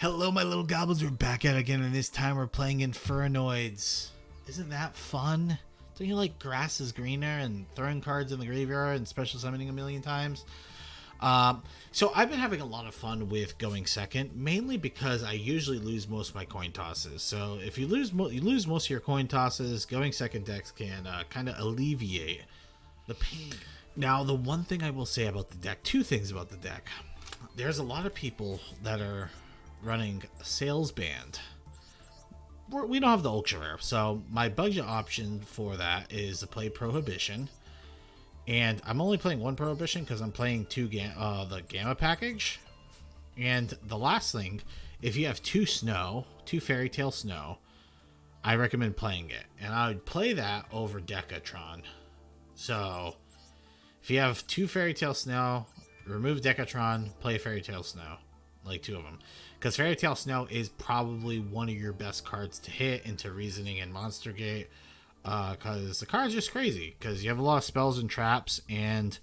Hello, my little goblins. We're back at it again, and this time we're playing Infernoids. Isn't that fun? Don't you like grass is greener and throwing cards in the graveyard and special summoning a million times? So I've been having a lot of fun with going second, mainly because I usually lose most of my coin tosses. So if you lose most of your coin tosses, going second decks can kind of alleviate the pain. Now, the one thing I will say about the deck, two things about the deck. There's a lot of people that are running a sales band. We don't have the ultra rare, so my budget option for that is to play Prohibition, and I'm only playing one Prohibition because I'm playing the Gamma package. And the last thing, if you have two Fairy Tale Snow, I recommend playing it, and I would play that over Decatron. So if you have two Fairy Tale Snow, remove Decatron, play Fairy Tale Snow, like two of them, because Fairy Tale Snow is probably one of your best cards to hit into Reasoning and Monster Gate, because the card's just crazy, because you have a lot of spells and traps, and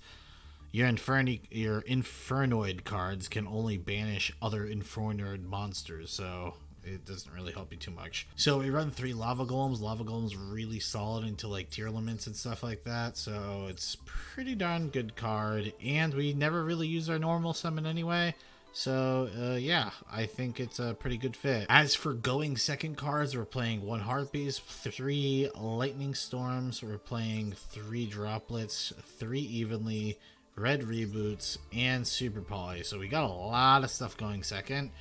your Infernoid cards can only banish other Infernoid monsters, so it doesn't really help you too much. So we run 3 Lava Golems. Lava Golems really solid into like tier limits and stuff like that, so it's pretty darn good card, and we never really use our normal summon anyway. So, yeah, I think it's a pretty good fit. As for going second cards, we're playing 1 Heartbeast, 3 Lightning Storms, we're playing 3 Droplets, 3 Evenly, Red Reboots, and Super Poly. So we got a lot of stuff going second.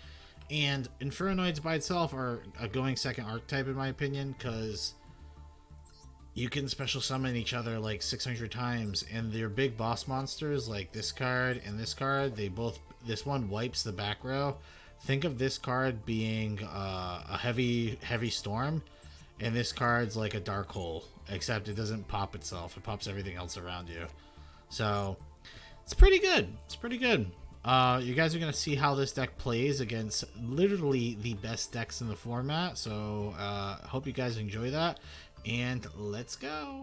And Infernoids by itself are a going second archetype, in my opinion, because you can special summon each other like 600 times, and their big boss monsters like this card and this card, this one wipes the back row. Think of this card being a heavy storm, and this card's like a dark hole, except it doesn't pop itself, it pops everything else around you. So it's pretty good. You guys are gonna see how this deck plays against literally the best decks in the format, so hope you guys enjoy that, and let's go.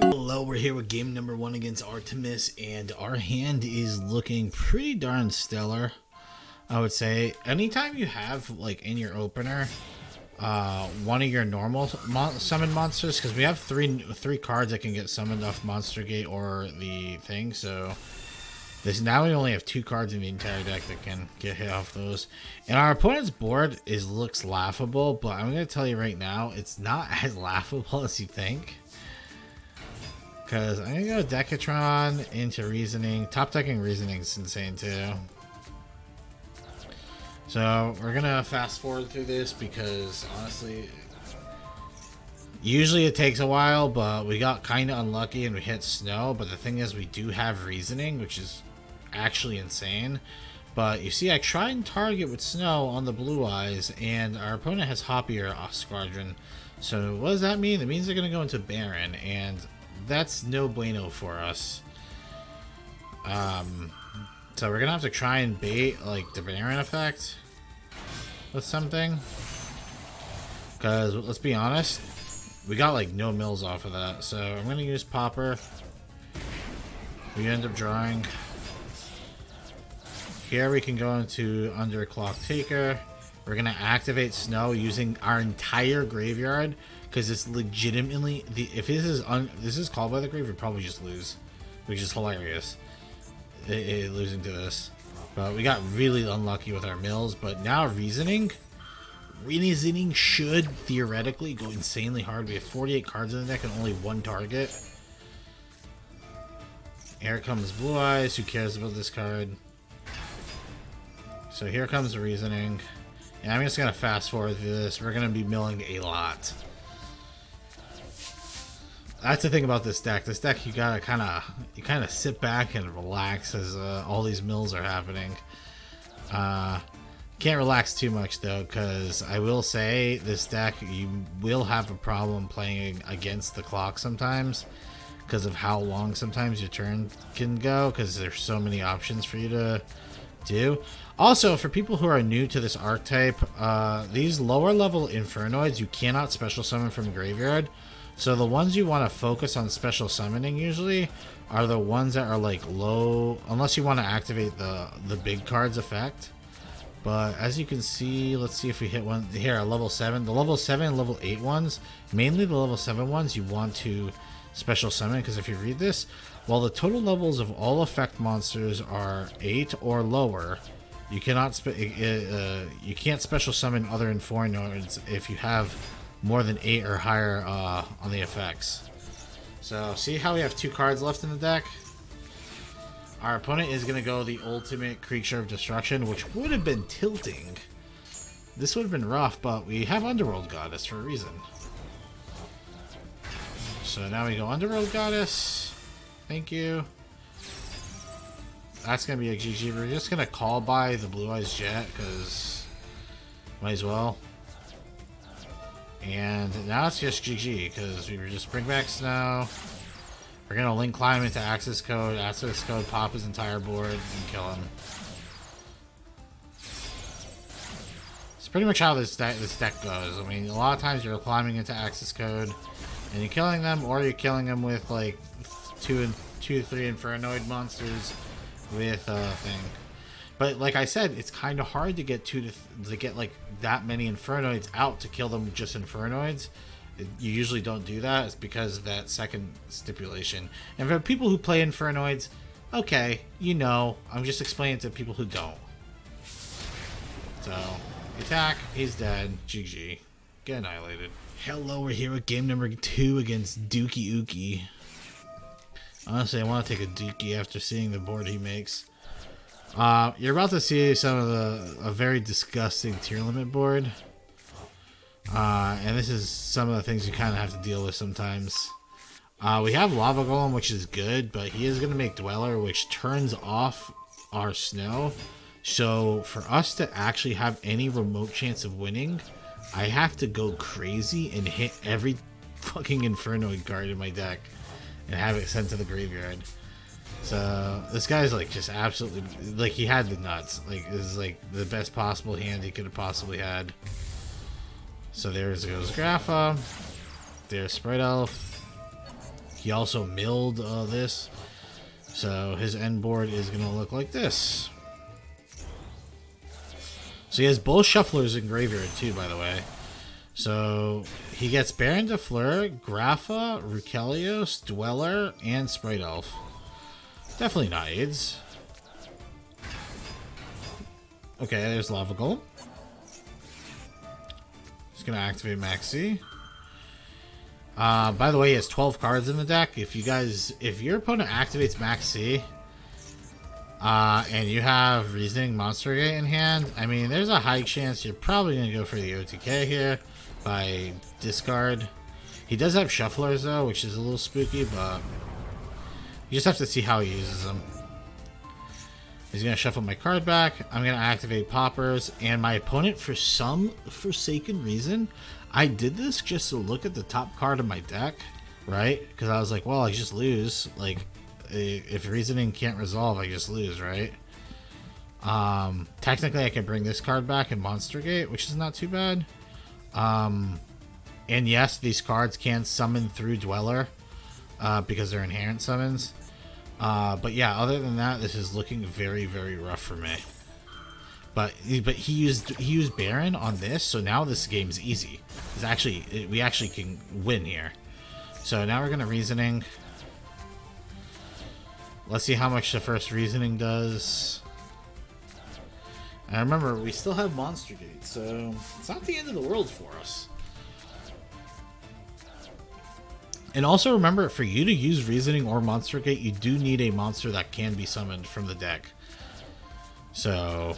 Hello, we're here with game number 1 against Artemis, and our hand is looking pretty darn stellar, I would say. Anytime you have, like, in your opener, one of your normal summon monsters, because we have three cards that can get summoned off Monster Gate or the thing, so now we only have 2 cards in the entire deck that can get hit off those. And our opponent's board looks laughable, but I'm going to tell you right now, it's not as laughable as you think. Because I'm going to go Decatron into Reasoning. Top decking Reasoning is insane too. So we're going to fast forward through this because honestly, usually it takes a while, but we got kind of unlucky and we hit Snow. But the thing is, we do have Reasoning, which is actually insane. But you see, I try and target with Snow on the Blue Eyes, and our opponent has Hoppier Squadron. So what does that mean? It means they're going to go into Baron, and that's no bueno for us. So we're going to have to try and bait like the Baron effect with something. Because let's be honest, we got like no mills off of that. So I'm going to use Popper. We end up drawing. Here we can go into Underclock Taker. We're going to activate Snow using our entire graveyard, because it's legitimately, if this is called by the grave, we'd probably just lose, which is hilarious. Losing to this. But we got really unlucky with our mills, but now Reasoning should theoretically go insanely hard. We have 48 cards in the deck and only 1 target. Here comes Blue Eyes. Who cares about this card? So here comes Reasoning. And I'm just going to fast forward through this. We're going to be milling a lot. That's the thing about this deck. This deck, you gotta kind of sit back and relax as all these mills are happening. Can't relax too much though, because I will say this deck, you will have a problem playing against the clock sometimes, because of how long sometimes your turn can go, because there's so many options for you to do. Also, for people who are new to this archetype, these lower level Infernoids you cannot special summon from graveyard. So the ones you want to focus on special summoning usually are the ones that are like low, unless you want to activate the big cards effect. But as you can see, let's see if we hit one here at level 7. The level 7 and level 8 ones, mainly the level 7 ones, you want to special summon, because if you read this, while the total levels of all effect monsters are 8 or lower, you cannot you can't special summon other Infernoids if you have more than 8 or higher on the effects. So see how we have 2 cards left in the deck? Our opponent is going to go the ultimate Creature of Destruction, which would have been tilting. This would have been rough, but we have Underworld Goddess for a reason. So now we go Underworld Goddess. Thank you. That's going to be a GG. We're just going to call by the Blue Eyes Jet, because might as well. And now it's just GG, because we were just bring back Snow. We're going to link climb into Access Code, pop his entire board, and kill him. It's pretty much how this deck goes. I mean, a lot of times you're climbing into Access Code, and you're killing them, or you're killing them with like 2 to 3 Infernoid monsters with a thing. But like I said, it's kind of hard to get to get like that many Infernoids out to kill them with just Infernoids. You usually don't do that. It's because of that second stipulation. And for people who play Infernoids, okay, you know, I'm just explaining to people who don't. So, attack, he's dead, GG. Get annihilated. Hello, we're here with game number 2 against Dookie Ookie. Honestly, I want to take a Dookie after seeing the board he makes. You're about to see some of a very disgusting tier limit board. And this is some of the things you kind of have to deal with sometimes. We have Lava Golem, which is good, but he is going to make Dweller, which turns off our Snow. So for us to actually have any remote chance of winning, I have to go crazy and hit every fucking Infernoid card in my deck and have it sent to the graveyard. So this guy's like just absolutely, like, he had the nuts. Like, this is like the best possible hand he could have possibly had. So there goes Grapha. There's Sprite Elf. He also milled this. So his end board is going to look like this. So he has both Shufflers in Graveyard too, by the way. So he gets Baron de Fleur, Grapha, Rukelios, Dweller, and Sprite Elf. Definitely not AIDS. Okay, there's Lava Golem. Gonna activate Maxi. By the way, he has 12 cards in the deck. If your opponent activates Maxi, and you have Reasoning Monster Gate in hand, I mean, there's a high chance you're probably gonna go for the OTK here by discard. He does have Shufflers though, which is a little spooky, but you just have to see how he uses them. He's going to shuffle my card back. I'm going to activate Poppers. And my opponent, for some forsaken reason, I did this just to look at the top card of my deck, right? Because I was like, well, I just lose. Like, if Reasoning can't resolve, I just lose, right? Technically, I can bring this card back in Monster Gate, which is not too bad. And yes, these cards can summon through Dweller because they're inherent summons. But yeah, other than that, this is looking very, very rough for me. But he used Baron on this, so now this game's easy. We actually can win here. So now we're gonna Reasoning. Let's see how much the first Reasoning does. And remember, we still have Monster Gate, so it's not the end of the world for us. And also remember, for you to use Reasoning or Monster Gate, you do need a monster that can be summoned from the deck. So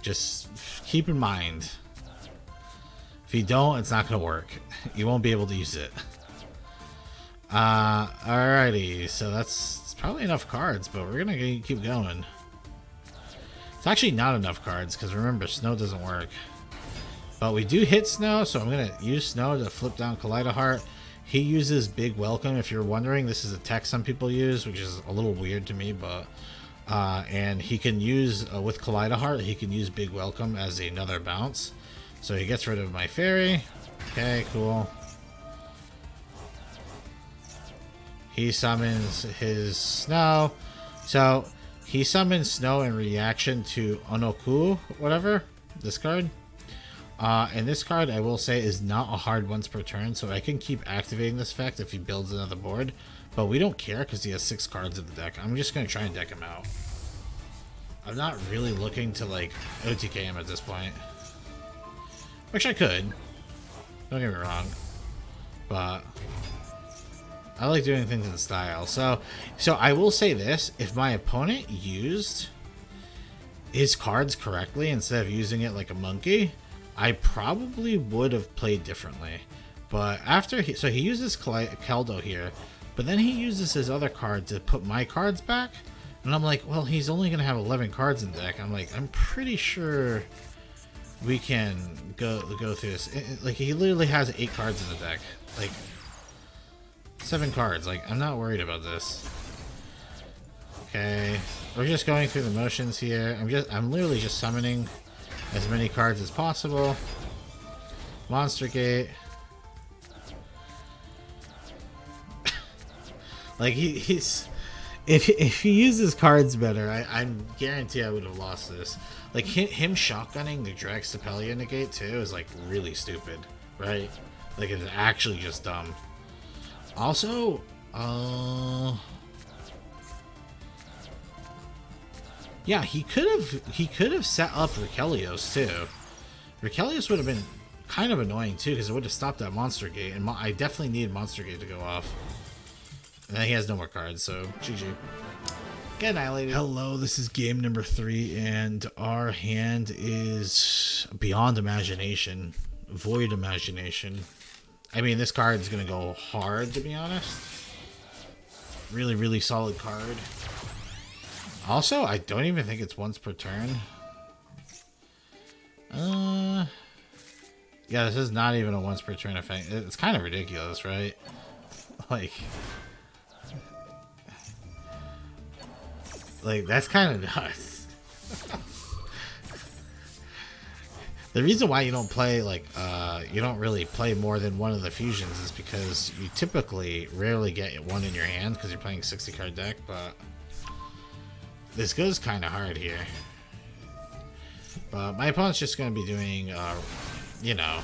just keep in mind, if you don't, it's not going to work. You won't be able to use it. Alrighty, so that's probably enough cards, but we're going to keep going. It's actually not enough cards, because remember, Snow doesn't work. But we do hit Snow, so I'm going to use Snow to flip down Kaleidoheart. He uses Big Welcome. If you're wondering, this is a tech some people use, which is a little weird to me, but and he can use with Kaleidoheart, he can use Big Welcome as another bounce. So he gets rid of my fairy. Okay, cool. He summons his snow. So he summons snow in reaction to Onoku, whatever, this card. And this card, I will say, is not a hard once per turn, so I can keep activating this effect if he builds another board. But we don't care because he has 6 cards in the deck. I'm just going to try and deck him out. I'm not really looking to, like, OTK him at this point. Which I could. Don't get me wrong. But I like doing things in style. So I will say this. If my opponent used his cards correctly instead of using it like a monkey, I probably would have played differently. But after he uses Keldo here, but then he uses his other card to put my cards back, and I'm like, well, he's only gonna have 11 cards in the deck. I'm like, I'm pretty sure we can go through this. Like, he literally has 8 cards in the deck, like 7 cards. Like, I'm not worried about this. Okay, we're just going through the motions here. I'm literally just summoning as many cards as possible. Monster Gate. Like, he's if he uses cards better, I guarantee I would have lost this. Like, him shotgunning the Draxapelia negate too is like really stupid, right? Like, it's actually just dumb. Also, yeah, he could have set up Rikelios too. Rikelios would have been kind of annoying too, because it would have stopped that Monster Gate, and I definitely need Monster Gate to go off. And then he has no more cards, so GG. Get annihilated. Hello, this is game number 3, and our hand is beyond imagination. Void imagination. I mean, this card is going to go hard, to be honest. Really, really solid card. Also, I don't even think it's once per turn. Yeah, this is not even a once per turn effect. It's kind of ridiculous, right? Like, that's kind of nuts. The reason why you don't play, like, you don't really play more than one of the fusions is because you typically rarely get one in your hand because you're playing a 60 card deck, but this goes kind of hard here. But my opponent's just going to be doing, you know,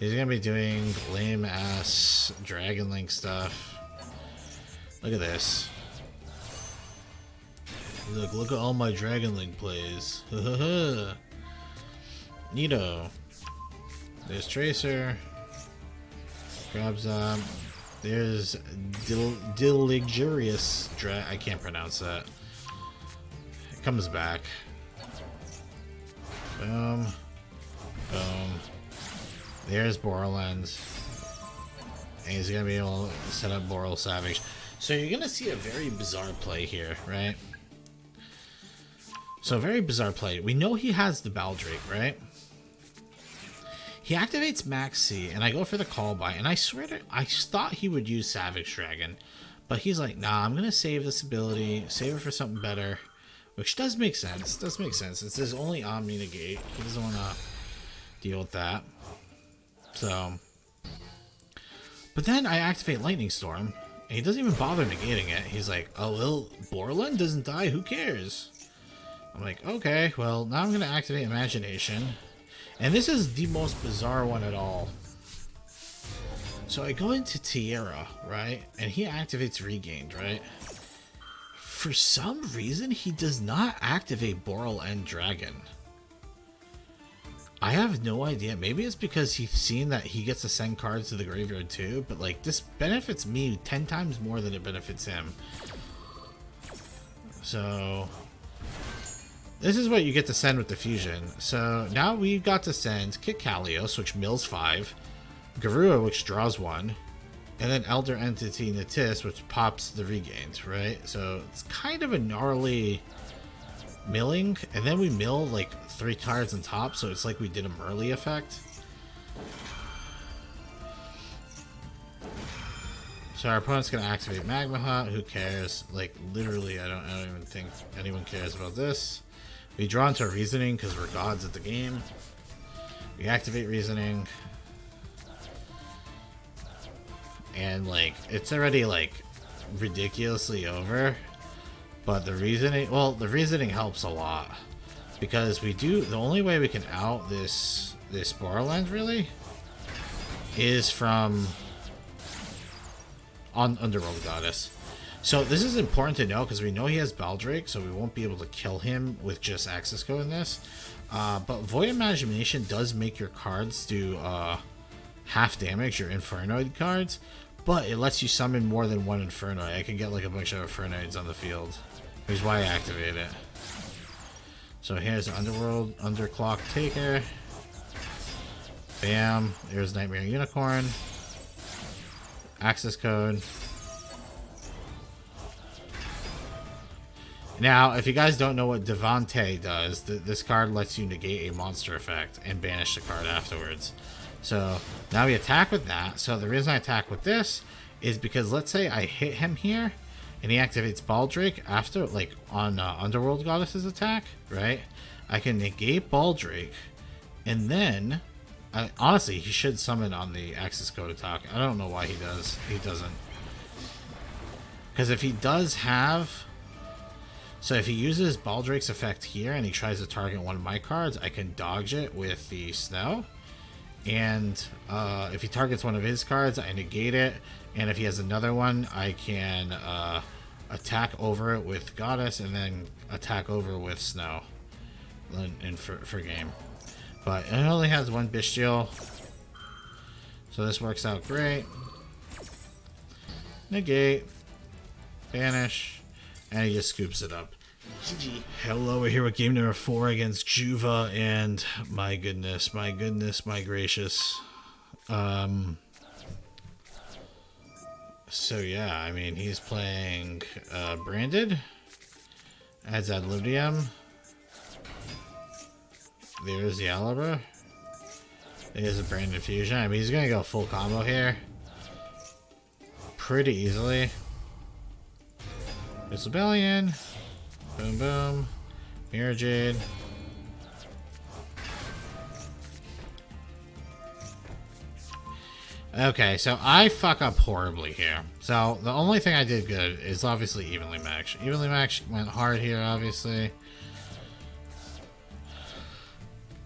he's going to be doing lame ass Dragon Link stuff. Look at this. Look at all my Dragon Link plays. Neato. There's Tracer. Grabs there's Diligurious I can't pronounce that. It comes back. Boom. Boom. There's Borderlands. And he's gonna be able to set up Boral Savage. So you're gonna see a very bizarre play here, right? So very bizarre play. We know he has the Baldrake, right? He activates Max C, and I go for the call by, and I swear to, I thought he would use Savage Dragon, but he's like, nah, I'm gonna save this ability, save it for something better, which does make sense. Does make sense. It's his only Omni negate. He doesn't want to deal with that. So, but then I activate Lightning Storm, and he doesn't even bother negating it. He's like, oh well, Borland doesn't die. Who cares? I'm like, okay, well, now I'm gonna activate Imagination. And this is the most bizarre one at all. So I go into Tierra, right? And he activates Regained, right? For some reason, he does not activate Boral and Dragon. I have no idea. Maybe it's because he's seen that he gets to send cards to the graveyard too. But, like, this benefits me 10 times more than it benefits him. So this is what you get to send with the fusion. So now we've got to send Kit Kalios, which mills 5, Garua, which draws 1, and then Elder Entity Natis, which pops the Regained, right? So it's kind of a gnarly milling, and then we mill like 3 cards on top, so it's like we did a Merly effect. So our opponent's gonna activate Magma Hut. Who cares? Like, literally, I don't even think anyone cares about this. We draw into Reasoning because we're gods at the game. We activate Reasoning. and like it's already like ridiculously over. But the reasoning, well, the reasoning helps a lot because the only way we can out this Borderlands really is from on Underworld Goddess. So this is important to know because we know he has Baldrake, so we won't be able to kill him with just access code in this. But Void Imagination does make your cards do half damage, your Infernoid cards, but it lets you summon more than one Infernoid. I can get like a bunch of Infernoids on the field, which is why I activate it. So here's Underworld Underclock Taker. Bam, there's Nightmare Unicorn. Access code. Now, if you guys don't know what Devante does, this card lets you negate a monster effect and banish the card afterwards. So now we attack with that. So the reason I attack with this is because let's say I hit him here and he activates Baldrake after, like on Underworld Goddess's attack, right? I can negate Baldrake and then honestly, he should summon on the access code attack. I don't know why he does. He doesn't. Because if he does have... So if he uses Baldrake's effect here and he tries to target one of my cards, I can dodge it with the Snow. And if he targets one of his cards, I negate it. And if he has another one, I can attack over it with Goddess and then attack over with Snow for game. But it only has one Bestial, so this works out great. Negate, banish, and he just scoops it up. GG. Hello, we're here with game number 4 against Juva, and my goodness, my gracious. So yeah, I mean, he's playing Branded, adds ad libitum. There's the Alibra. There's a Branded Fusion. I mean, he's gonna go full combo here pretty easily. There's Rebellion. Boom, boom. Mirror Jade. Okay, so I fuck up horribly here. So the only thing I did good is obviously Evenly Match. Evenly Match went hard here, obviously.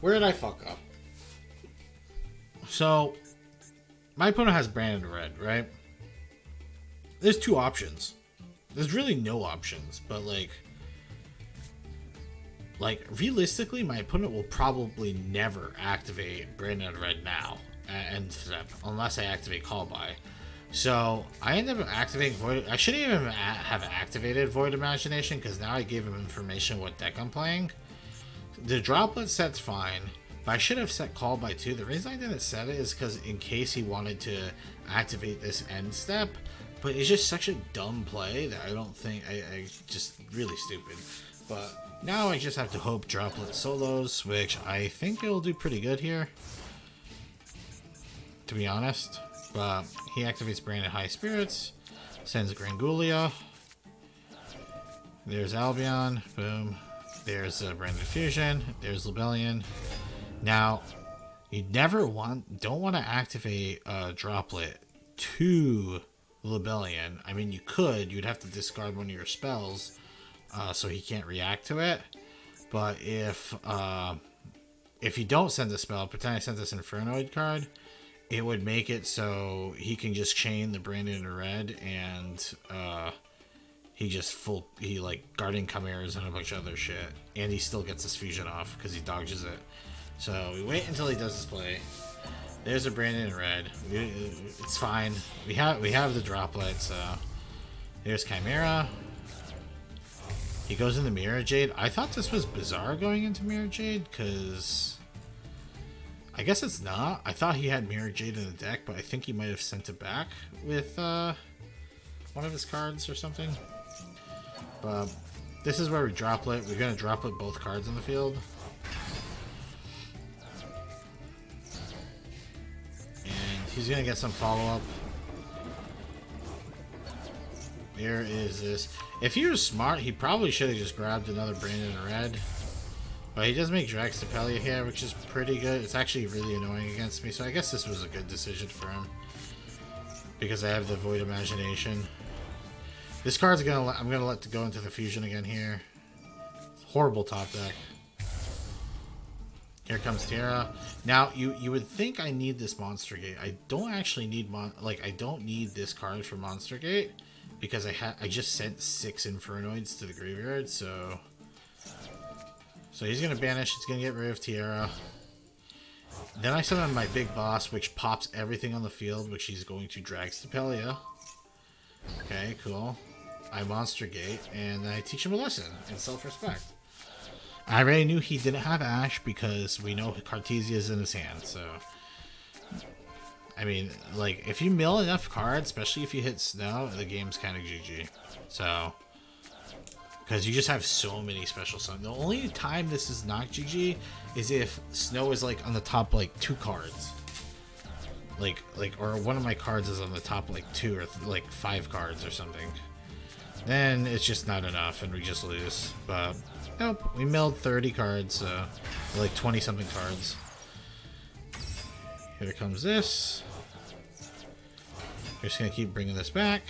Where did I fuck up? So, my opponent has Branded Red, right? There's two options. There's really no options, but like realistically, my opponent will probably never activate Branded Red now and step unless I activate Call By. So I end up activating Void. I shouldn't even have activated Void Imagination because now I gave him information what deck I'm playing. The droplet set's fine, but I should have set Call By too. The reason I didn't set it is because in case he wanted to activate this end step, but it's just such a dumb play that I don't think I just really stupid. But now I just have to hope Droplet solos, which I think it'll do pretty good here, to be honest. But he activates Branded High Spirits, sends Grangulia. There's Albion, boom. There's Branded Fusion. There's Rebellion. Now, you don't want to activate Droplet to Rebellion. I mean, you could. You'd have to discard one of your spells, so he can't react to it. But if you don't send a spell, pretend I sent this Infernoid card, it would make it so he can just chain the Branded in red and he like Guardian Chimeras and a bunch of other shit, and he still gets his fusion off because he dodges it. So we wait until he does his play. There's a Branded in red. It's fine. We have the droplet. So there's Chimera. He goes into Mirror Jade. I thought this was bizarre going into Mirror Jade because I guess it's not. I thought he had Mirror Jade in the deck, but I think he might have sent it back with one of his cards or something. But this is where we droplet. We're going to droplet both cards on the field. And he's going to get some follow-up. There is this. If he was smart, he probably should have just grabbed another Branded in red. But he does make Drax Tapelia here, which is pretty good. It's actually really annoying against me, so I guess this was a good decision for him. because I have the Void Imagination. This card's I'm gonna let it go into the fusion again here. Horrible top deck. Here comes Terra. Now you would think I need this Monster Gate. I don't actually need I don't need this card for Monster Gate because I just sent 6 Infernoids to the graveyard. So he's gonna banish. He's gonna get rid of Tierra. Then I summon my big boss, which pops everything on the field, which he's going to drag Stapelia. Okay, cool. I Monster Gate, and then I teach him a lesson in self-respect. I already knew he didn't have Ash because we know Cartesia is in his hand, so... I mean, like, if you mill enough cards, especially if you hit Snow, the game's kind of GG. So... Because you just have so many special summons. The only time this is not GG is if Snow is, like, on the top, like, 2 cards. Or one of my cards is on the top, like, 2 or, 5 cards or something. Then it's just not enough and we just lose. But, nope, we milled 30 cards, like 20-something cards. Here comes this. We're just going to keep bringing this back.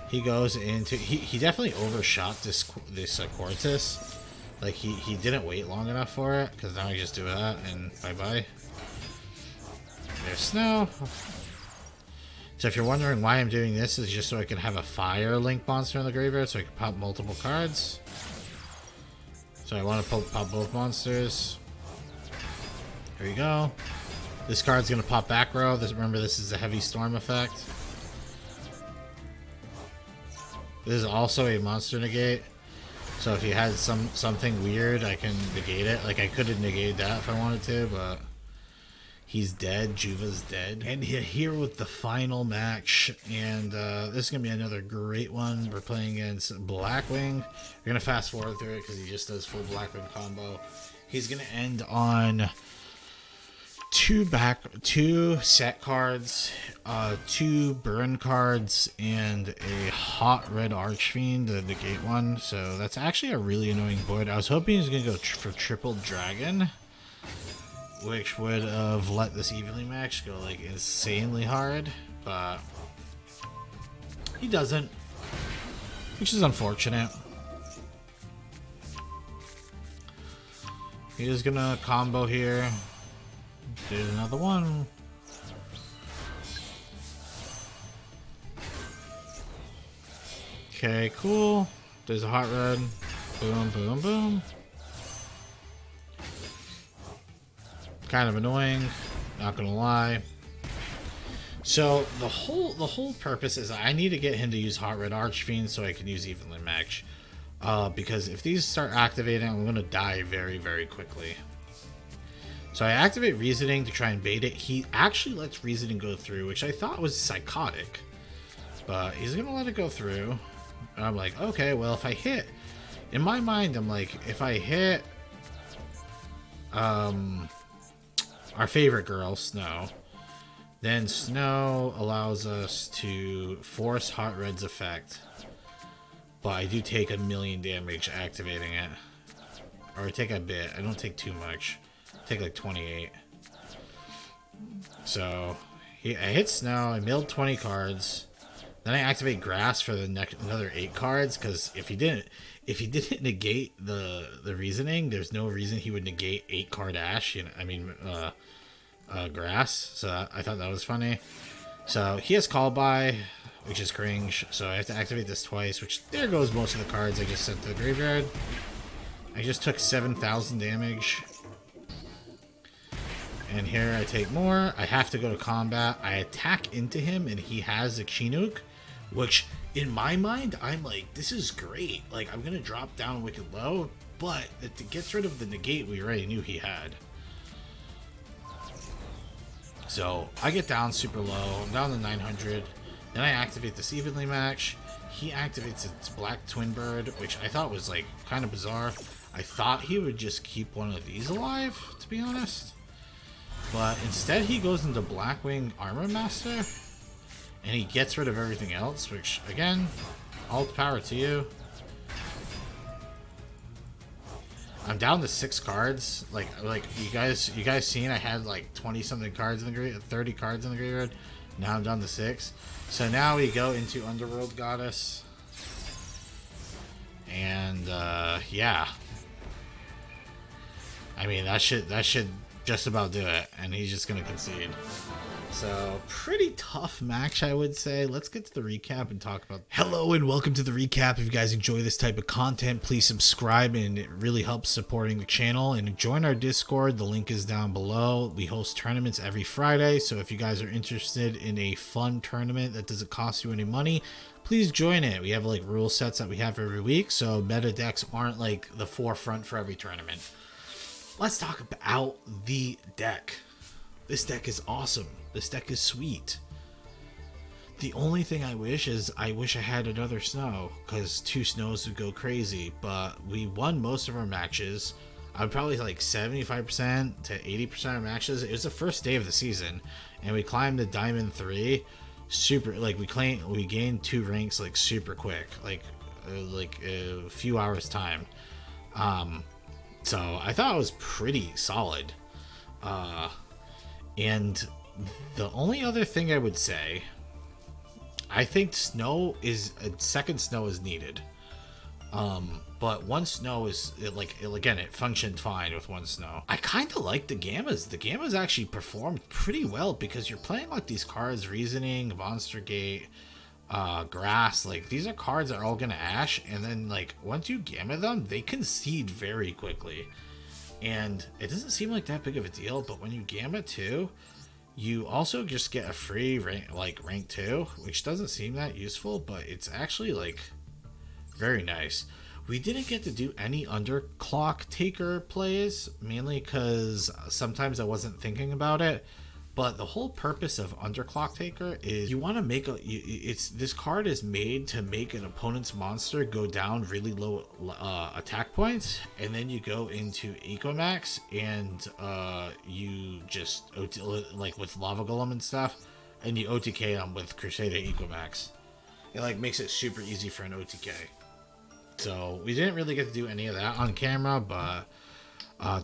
He goes into... He definitely overshot this Quartus. Like, he didn't wait long enough for it, because now I just do that, and bye-bye. There's Snow. So if you're wondering why I'm doing this, is just so I can have a Fire Link monster in the graveyard, so I can pop multiple cards. So I want to pop both monsters. Here we go. This card's going to pop back row. Remember, this is a Heavy Storm effect. This is also a monster negate. So if you had something weird, I can negate it. Like, I could have negated that if I wanted to, but... He's dead. Juva's dead. And here with the final match. And this is going to be another great one. We're playing against Blackwing. We're going to fast forward through it because he just does full Blackwing combo. He's going to end on 2 set cards, 2 burn cards, and a hot red Archfiend to negate one. So that's actually a really annoying board. I was hoping he was going to go for triple dragon, which would have let this evenly match go like insanely hard, but he doesn't, which is unfortunate. He's gonna combo here. There's another one. Okay, cool. There's a hot red. Boom, boom, boom. Kind of annoying, not gonna lie. So the whole purpose is I need to get him to use Hot Red Archfiend so I can use Evenly Match. Because if these start activating, I'm gonna die very, very quickly. So I activate Reasoning to try and bait it. He actually lets Reasoning go through, which I thought was psychotic. But he's gonna let it go through. And I'm like, okay, well if I hit, in my mind I'm like, if I hit our favorite girl, Snow, then Snow allows us to force Hot Red's effect, but I do take 1,000,000 damage activating it, or I take a bit. I don't take too much. I take like 28. So I hit Snow, I milled 20 cards, then I activate Grass for the another 8 cards, because if he didn't negate the Reasoning, there's no reason he would negate 8 card Ash. Grass. So I thought that was funny. So he has Call By, which is cringe. So I have to activate this twice, which there goes most of the cards I just sent to the graveyard. I just took 7,000 damage. And here I take more. I have to go to combat. I attack into him, and he has a Chinook, which in my mind, I'm like, this is great. Like, I'm going to drop down Wicked Low, but it gets rid of the negate we already knew he had. So I get down super low. I'm down to 900. Then I activate this Evenly Match. He activates its Black Twin Bird, which I thought was like kind of bizarre. I thought he would just keep one of these alive, to be honest. But instead he goes into Blackwing Armor Master, and he gets rid of everything else, which again, all the power to you. I'm down to 6 cards. Like you guys seen I had like 20 something cards in the graveyard, 30 cards in the graveyard. Now I'm down to 6. So now we go into Underworld Goddess. And yeah. I mean, that should just about do it. And he's just going to concede. So, pretty tough match, I would say. Let's get to the recap and talk about... Hello and welcome to the recap. If you guys enjoy this type of content, please subscribe, and it really helps supporting the channel. And join our Discord. The link is down below. We host tournaments every Friday, so if you guys are interested in a fun tournament that doesn't cost you any money, please join it. We have like rule sets that we have every week, so meta decks aren't like the forefront for every tournament. Let's talk about the deck. This deck is awesome. This deck is sweet. The only thing I wish is I had another snow, because 2 snows would go crazy, but we won most of our matches. I would probably like 75% to 80% of matches. It was the first day of the season, and we climbed to Diamond 3 super, like we gained 2 ranks like super quick, like a few hours time. So I thought it was pretty solid. And the only other thing I would say, I think a second snow is needed. But 1 snow is it functioned fine with 1 snow. I kind of like the gammas. The gammas actually performed pretty well because you're playing like these cards, Reasoning, Monster Gate, Grass. Like these are cards that are all gonna ash, and then like once you gamma them, they concede very quickly. And it doesn't seem like that big of a deal, but when you gamma 2, you also just get a free rank 2, which doesn't seem that useful, but it's actually like very nice. We didn't get to do any underclock taker plays, mainly because sometimes I wasn't thinking about it. But the whole purpose of Underclock Taker is you want to make this card is made to make an opponent's monster go down really low attack points, and then you go into Ecomax and you just like with Lava Golem and stuff, and you OTK them with Crusader Ecomax. It like makes it super easy for an OTK. So we didn't really get to do any of that on camera, but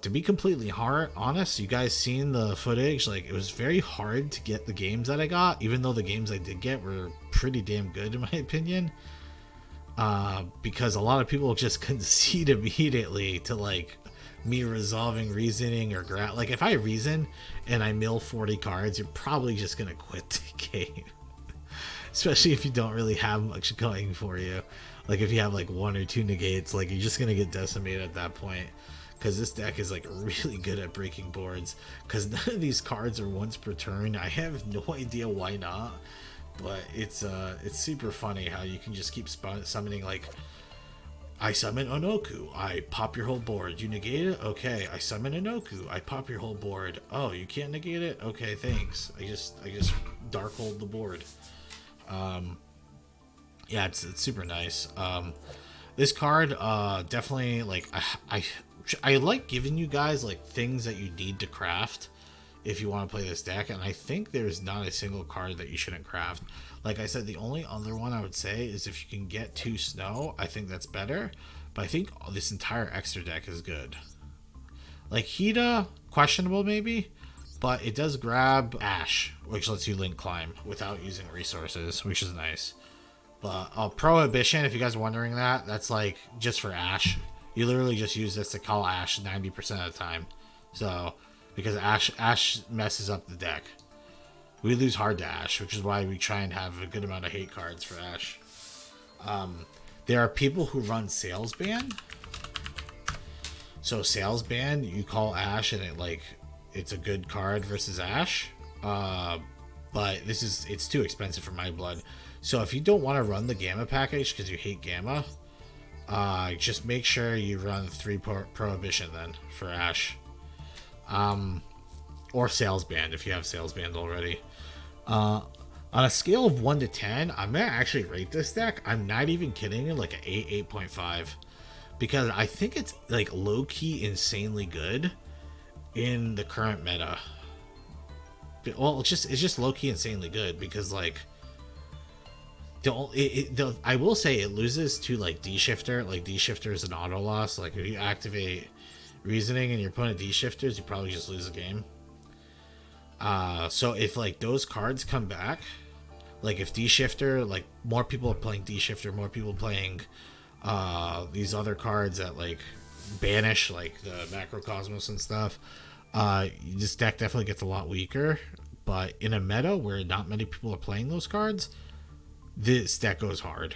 to be completely honest, you guys seen the footage, like it was very hard to get the games that I got, even though the games I did get were pretty damn good in my opinion, because a lot of people just concede immediately to like me resolving Reasoning or like if I reason and I mill 40 cards, you're probably just gonna quit the game. Especially if you don't really have much going for you. Like if you have like 1 or 2 negates, like you're just gonna get decimated at that point. Because this deck is like really good at breaking boards, because none of these cards are once per turn. I have no idea why not, but it's super funny how you can just keep summoning. Like I summon Onoku, I pop your whole board. You negate it? Okay. I summon Onoku, I pop your whole board. Oh, you can't negate it? Okay, thanks. I just dark hold the board. Yeah, it's super nice. This card definitely, like I like giving you guys like things that you need to craft if you want to play this deck, and I think there's not a single card that you shouldn't craft. Like I said, the only other one I would say is if you can get 2 snow, I think that's better, but I think this entire extra deck is good. Like Hida, questionable maybe, but it does grab Ash, which lets you link climb without using resources, which is nice. But Prohibition, if you guys are wondering that, that's like just for Ash. You literally just use this to call Ash 90% of the time. So, because Ash messes up the deck. We lose hard to Ash, which is why we try and have a good amount of hate cards for Ash. There are people who run Salesband. So Salesband, you call Ash and it's a good card versus Ash. But it's too expensive for my blood. So if you don't want to run the Gamma package because you hate Gamma, just make sure you run 3 Prohibition then for Ash, or Salesband if you have Salesband already. On a scale of 1 to 10, I'm gonna actually rate this deck. I'm not even kidding, like an 8, 8.5, because I think it's like low-key insanely good in the current meta. Well, it's just low-key insanely good because like I will say it loses to like D-Shifter. Like D-Shifter is an auto loss. Like if you activate Reasoning and your opponent D-Shifters, you probably just lose the game. So if like those cards come back, like if D Shifter, like more people are playing D Shifter, more people playing these other cards that like banish like the Macrocosmos and stuff, this deck definitely gets a lot weaker. But in a meta where not many people are playing those cards, this deck goes hard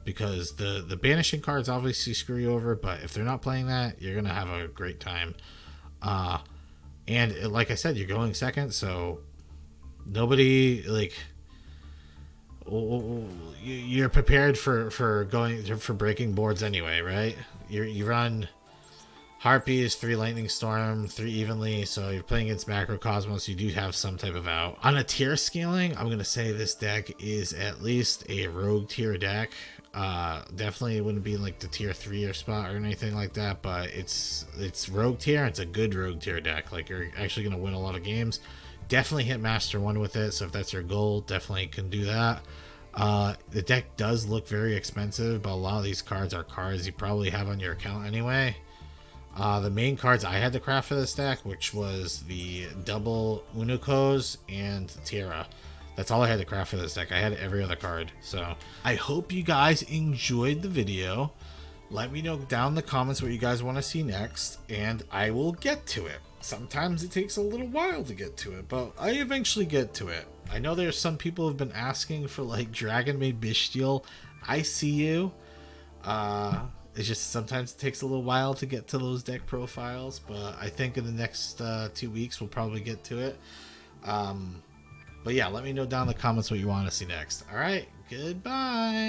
because the banishing cards obviously screw you over. But if they're not playing that, you're gonna have a great time. And like I said, you're going second, so nobody like you're prepared for going for breaking boards anyway, right? You run Harpies, 3 Lightning Storm, 3 evenly, so you're playing against Macrocosmos, you do have some type of out. On a tier scaling, I'm going to say this deck is at least a rogue tier deck. Definitely wouldn't be like the tier 3 or spot or anything like that, but it's rogue tier, it's a good rogue tier deck. Like, you're actually going to win a lot of games. Definitely hit Master 1 with it, so if that's your goal, definitely can do that. The deck does look very expensive, but a lot of these cards are cards you probably have on your account anyway. The main cards I had to craft for this deck, which was the double Unukos and Tierra. That's all I had to craft for this deck. I had every other card. So I hope you guys enjoyed the video. Let me know down in the comments what you guys want to see next, and I will get to it. Sometimes it takes a little while to get to it, but I eventually get to it. I know there's some people who have been asking for like Dragon Maid Bestial. I see you. It's just sometimes it takes a little while to get to those deck profiles, but I think in the next 2 weeks we'll probably get to it. But yeah, let me know down in the comments what you want to see next. All right, goodbye.